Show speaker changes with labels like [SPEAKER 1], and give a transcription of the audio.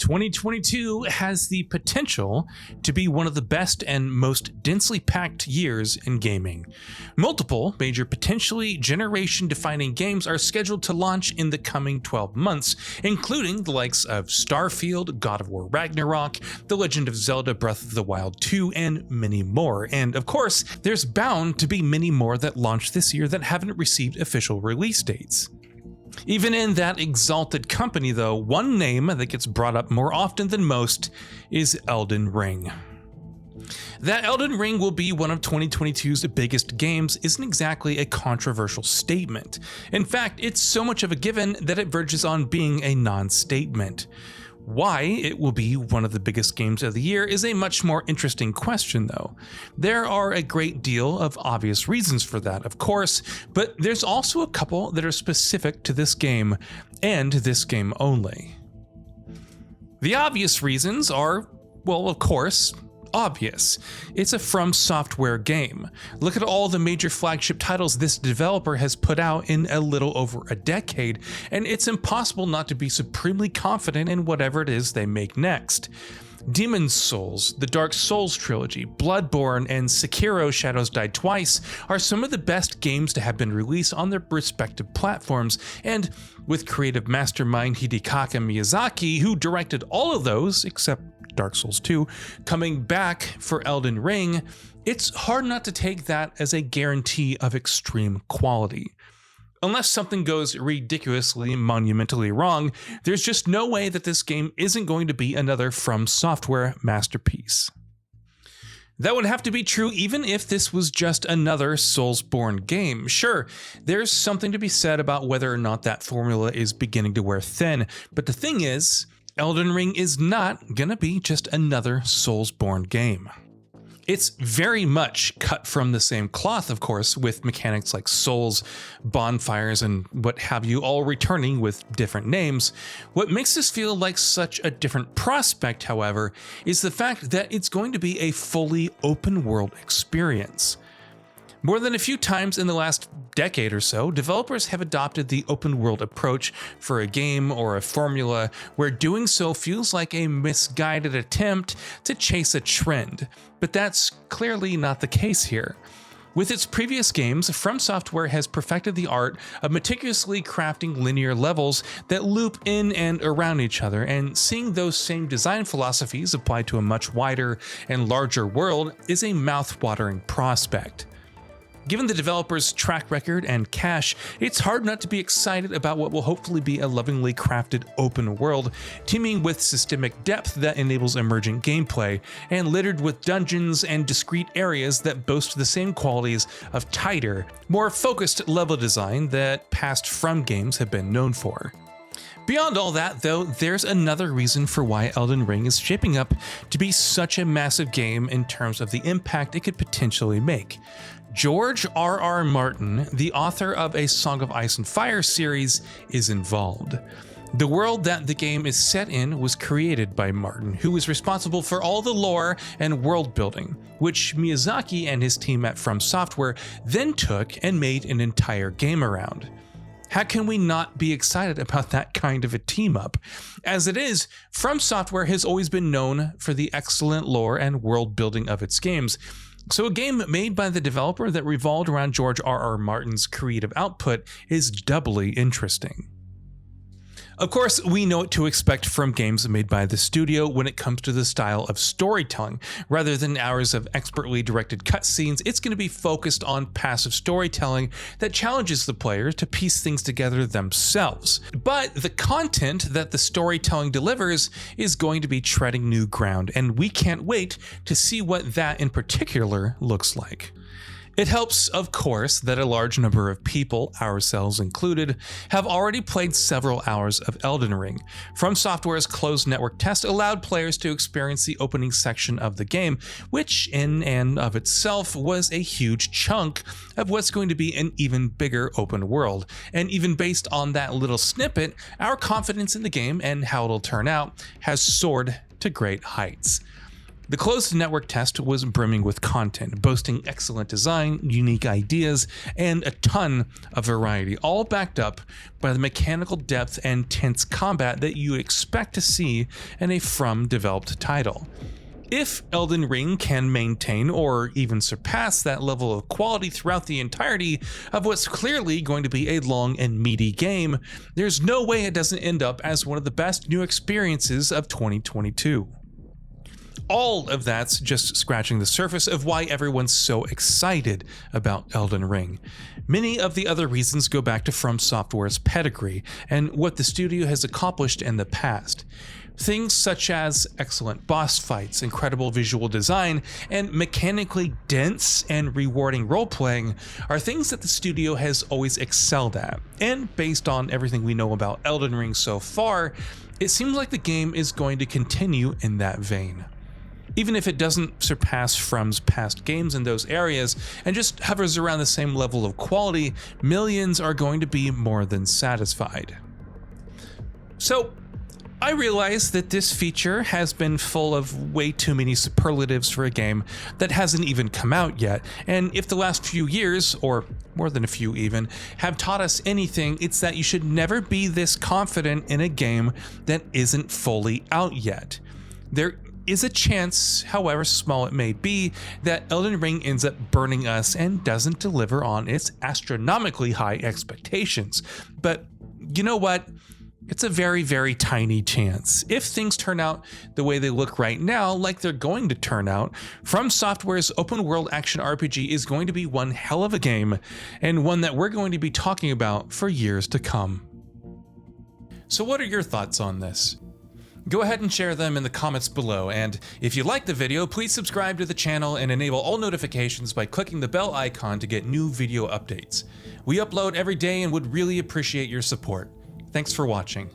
[SPEAKER 1] 2022 has the potential to be one of the best and most densely packed years in gaming. Multiple major potentially generation-defining games are scheduled to launch in the coming 12 months, including the likes of Starfield, God of War Ragnarok, The Legend of Zelda Breath of the Wild 2, and many more. And of course, there's bound to be many more that launch this year that haven't received official release dates. Even in that exalted company though, one name that gets brought up more often than most is Elden Ring. That Elden Ring will be one of 2022's biggest games isn't exactly a controversial statement. In fact, it's so much of a given that it verges on being a non-statement. Why it will be one of the biggest games of the year is a much more interesting question though. There are a great deal of obvious reasons for that, of course, but there's also a couple that are specific to this game, and this game only. The obvious reasons are, well, of course, obvious. It's a From Software game. Look at all the major flagship titles this developer has put out in a little over a decade, and it's impossible not to be supremely confident in whatever it is they make next. Demon's Souls, the Dark Souls trilogy, Bloodborne, and Sekiro: Shadows Die Twice are some of the best games to have been released on their respective platforms, and with creative mastermind Hidetaka Miyazaki, who directed all of those except Dark Souls 2, coming back for Elden Ring, it's hard not to take that as a guarantee of extreme quality. Unless something goes ridiculously, monumentally wrong, there's just no way that this game isn't going to be another From Software masterpiece. That would have to be true even if this was just another Soulsborne game. Sure, there's something to be said about whether or not that formula is beginning to wear thin, but the thing is, Elden Ring is not gonna be just another Soulsborne game. It's very much cut from the same cloth, of course, with mechanics like souls, bonfires, and what have you, all returning with different names. What makes this feel like such a different prospect, however, is the fact that it's going to be a fully open world experience. More than a few times in the last decade or so, developers have adopted the open world approach for a game or a formula where doing so feels like a misguided attempt to chase a trend, but that's clearly not the case here. With its previous games, From Software has perfected the art of meticulously crafting linear levels that loop in and around each other, and seeing those same design philosophies applied to a much wider and larger world is a mouth-watering prospect. Given the developer's track record and cash, it's hard not to be excited about what will hopefully be a lovingly crafted open world, teeming with systemic depth that enables emergent gameplay, and littered with dungeons and discrete areas that boast the same qualities of tighter, more focused level design that past From games have been known for. Beyond all that, though, there's another reason for why Elden Ring is shaping up to be such a massive game in terms of the impact it could potentially make. George R.R. Martin, the author of a Song of Ice and Fire series, is involved. The world that the game is set in was created by Martin, who is responsible for all the lore and world building, which Miyazaki and his team at From Software then took and made an entire game around. How can we not be excited about that kind of a team up? As it is, From Software has always been known for the excellent lore and world building of its games, so a game made by the developer that revolved around George R.R. Martin's creative output is doubly interesting. Of course, we know what to expect from games made by the studio when it comes to the style of storytelling. Rather than hours of expertly directed cutscenes, it's going to be focused on passive storytelling that challenges the player to piece things together themselves. But the content that the storytelling delivers is going to be treading new ground, and we can't wait to see what that in particular looks like. It helps, of course, that a large number of people, ourselves included, have already played several hours of Elden Ring. From Software's closed network test allowed players to experience the opening section of the game, which in and of itself was a huge chunk of what's going to be an even bigger open world. And even based on that little snippet, our confidence in the game and how it'll turn out has soared to great heights. The closed network test was brimming with content, boasting excellent design, unique ideas, and a ton of variety, all backed up by the mechanical depth and tense combat that you expect to see in a From-developed title. If Elden Ring can maintain or even surpass that level of quality throughout the entirety of what's clearly going to be a long and meaty game, there's no way it doesn't end up as one of the best new experiences of 2022. All of that's just scratching the surface of why everyone's so excited about Elden Ring. Many of the other reasons go back to From Software's pedigree and what the studio has accomplished in the past. Things such as excellent boss fights, incredible visual design, and mechanically dense and rewarding role-playing are things that the studio has always excelled at. And based on everything we know about Elden Ring so far, it seems like the game is going to continue in that vein. Even if it doesn't surpass From's past games in those areas and just hovers around the same level of quality, millions are going to be more than satisfied. So, I realize that this feature has been full of way too many superlatives for a game that hasn't even come out yet, and if the last few years, or more than a few even, have taught us anything, it's that you should never be this confident in a game that isn't fully out yet. There is a chance, however small it may be, that Elden Ring ends up burning us and doesn't deliver on its astronomically high expectations. But you know what? It's a very, very tiny chance. If things turn out the way they look right now, like they're going to turn out, From Software's open world action RPG is going to be one hell of a game, and one that we're going to be talking about for years to come. So what are your thoughts on this? Go ahead and share them in the comments below, and if you like the video, please subscribe to the channel and enable all notifications by clicking the bell icon to get new video updates. We upload every day and would really appreciate your support. Thanks for watching.